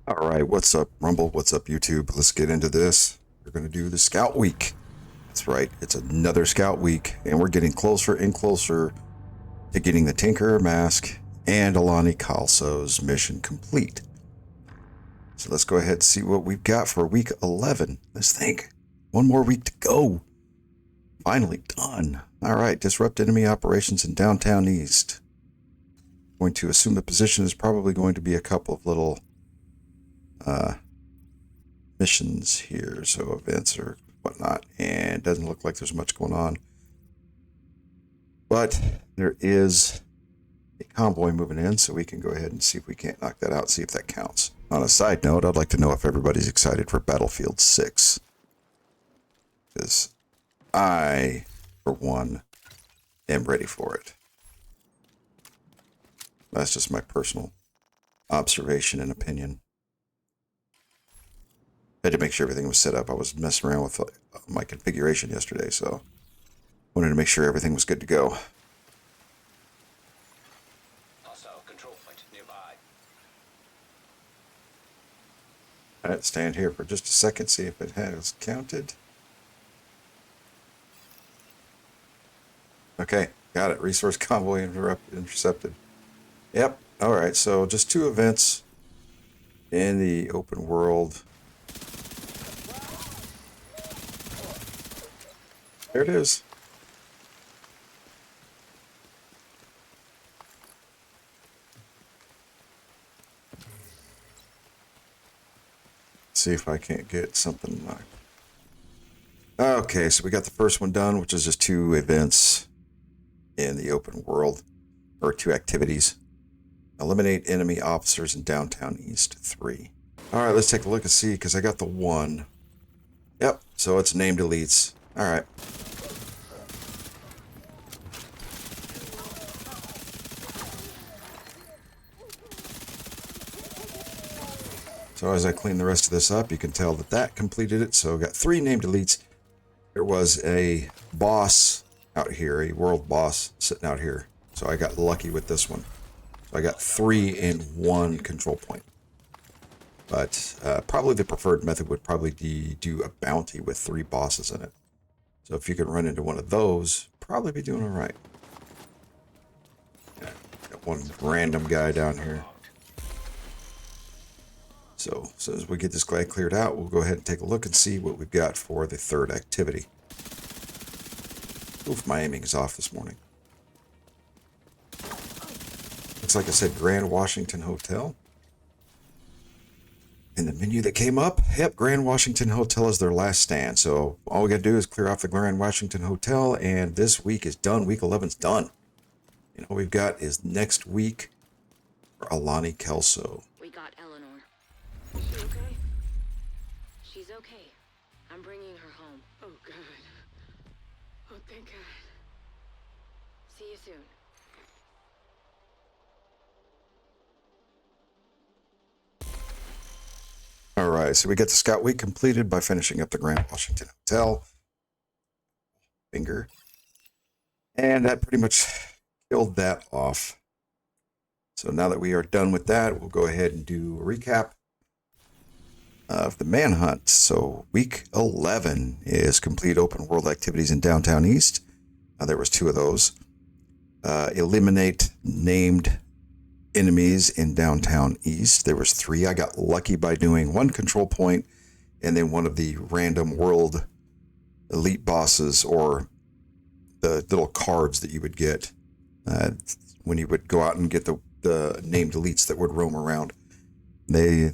All right, what's up, Rumble? What's up, YouTube? Let's get into this. We're going to do the Scout Week. That's right, it's another Scout Week, and we're getting closer and closer to getting the Tinkerer Mask and Alani Kalso's mission complete. So let's go ahead and see what we've got for week 11. Let's think. One more week to go. Finally done. All right, disrupt enemy operations in downtown East. Going to assume the position is probably going to be a couple of little missions here, so events or whatnot, and it doesn't look like there's much going on. But there is a convoy moving in, so we can go ahead and see if we can't knock that out, see if that counts. On a side note, I'd like to know if everybody's excited for Battlefield 6. Because I, for one, am ready for it. That's just my personal observation and opinion. I had to make sure everything was set up. I was messing around with my configuration yesterday, so wanted to make sure everything was good to go. Also, control point nearby. All right, stand here for just a second, see if it has counted. Okay, got it. Resource convoy intercepted. Yep. All right, so just 2 events in the open world. There it is. See if I can't get something. Okay, so we got the first one done, which is just 2 events in the open world, or 2 activities. Eliminate enemy officers in downtown East 3. All right, let's take a look and see, because I got the 1. Yep, so it's named elites. All right. So as I clean the rest of this up, you can tell that that completed it. So got 3 named elites. There was a boss out here, a world boss sitting out here. So I got lucky with this one. So I got 3 in 1 control point. But probably the preferred method would probably be do a bounty with 3 bosses in it. So if you can run into one of those, probably be doing all right. Yeah, got one random guy down here. So as soon as we get this guy cleared out, we'll go ahead and take a look and see what we've got for the 3rd activity. Oof, my aiming is off this morning. Looks like I said Grand Washington Hotel. In the menu that came up, yep, Grand Washington Hotel is their last stand. So all we got to do is clear off the Grand Washington Hotel, and this week is done. Week 11's done. And all we've got is next week for Alani Kelso. We got Eleanor. Is she okay? She's okay. I'm bringing her home. Oh, God. Oh, thank God. See you soon. All right, so we get the Scout Week completed by finishing up the Grand Washington Hotel. Finger. And that pretty much killed that off. So now that we are done with that, we'll go ahead and do a recap of the manhunt. So week 11 is complete open world activities in downtown East. There was 2 of those. Eliminate named enemies in downtown East. There was 3. I got lucky by doing 1 control point and then one of the random world elite bosses, or the little cards that you would get when you would go out and get the named elites that would roam around. There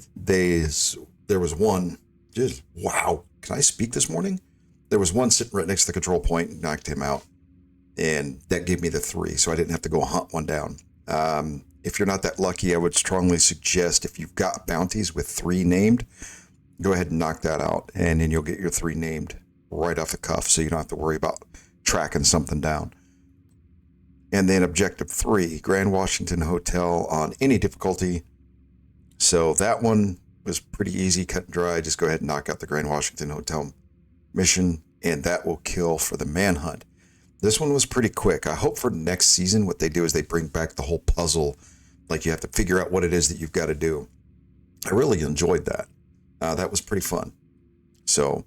was one, just wow. Can I speak this morning? There was one sitting right next to the control point and knocked him out. And that gave me the 3, so I didn't have to go hunt one down. If you're not that lucky, I would strongly suggest, if you've got bounties with 3 named, go ahead and knock that out, and then you'll get your 3 named right off the cuff, so you don't have to worry about tracking something down. And then objective 3, Grand Washington Hotel on any difficulty. So that one was pretty easy, cut and dry. Just go ahead and knock out the Grand Washington Hotel mission, and that will kill for the manhunt. This one was pretty quick. I hope for next season what they do is they bring back the whole puzzle. Like you have to figure out what it is that you've got to do. I really enjoyed that. That was pretty fun. So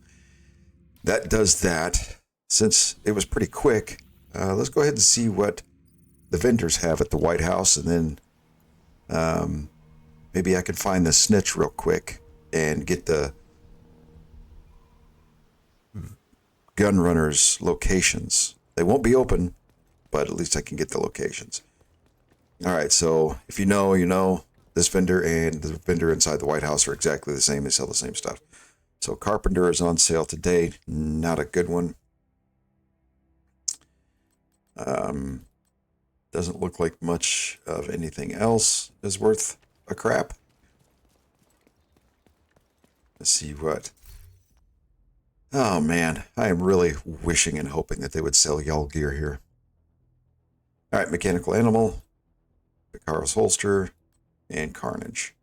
that does that. Since it was pretty quick, let's go ahead and see what the vendors have at the White House, and then maybe I can find the snitch real quick and get the gun runners' locations. They won't be open, but at least I can get the locations. All right, so if you know, you know. This vendor and the vendor inside the White House are exactly the same. They sell the same stuff. So Carpenter is on sale today. Not a good one. Doesn't look like much of anything else is worth a crap. Let's see what. Oh man, I am really wishing and hoping that they would sell y'all gear here. All right, Mechanical Animal, Picara's Holster, and Carnage.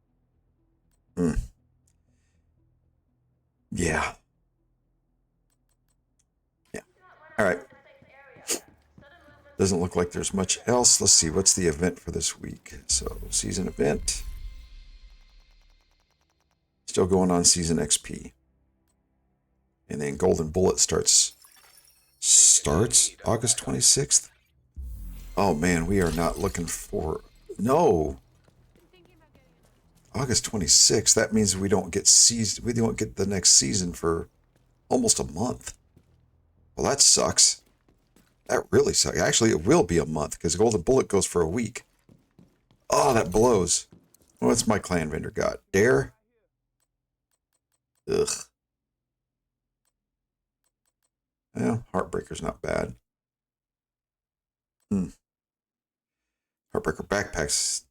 Yeah. Yeah. All right. Doesn't look like there's much else. Let's see, what's the event for this week? So, season event. Still going on season XP. And then Golden Bullet starts August 26th. Oh man, we are not looking for... No. August 26th. That means we don't get the next season for almost a month. Well, that sucks. That really sucks. Actually, it will be a month because Golden Bullet goes for a week. Oh, that blows. What's my clan vendor got? Dare? Ugh. Well, Heartbreaker's not bad. Heartbreaker Backpack's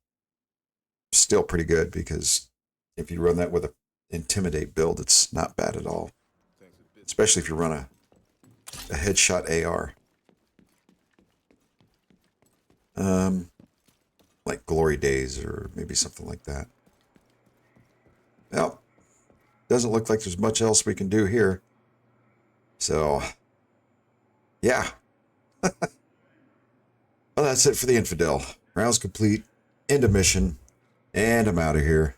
still pretty good because if you run that with a Intimidate build, it's not bad at all. Especially if you run a headshot AR. Like Glory Days or maybe something like that. Well, doesn't look like there's much else we can do here. So, yeah. Well, that's it for the Infidel. Rounds complete. End of mission. And I'm out of here.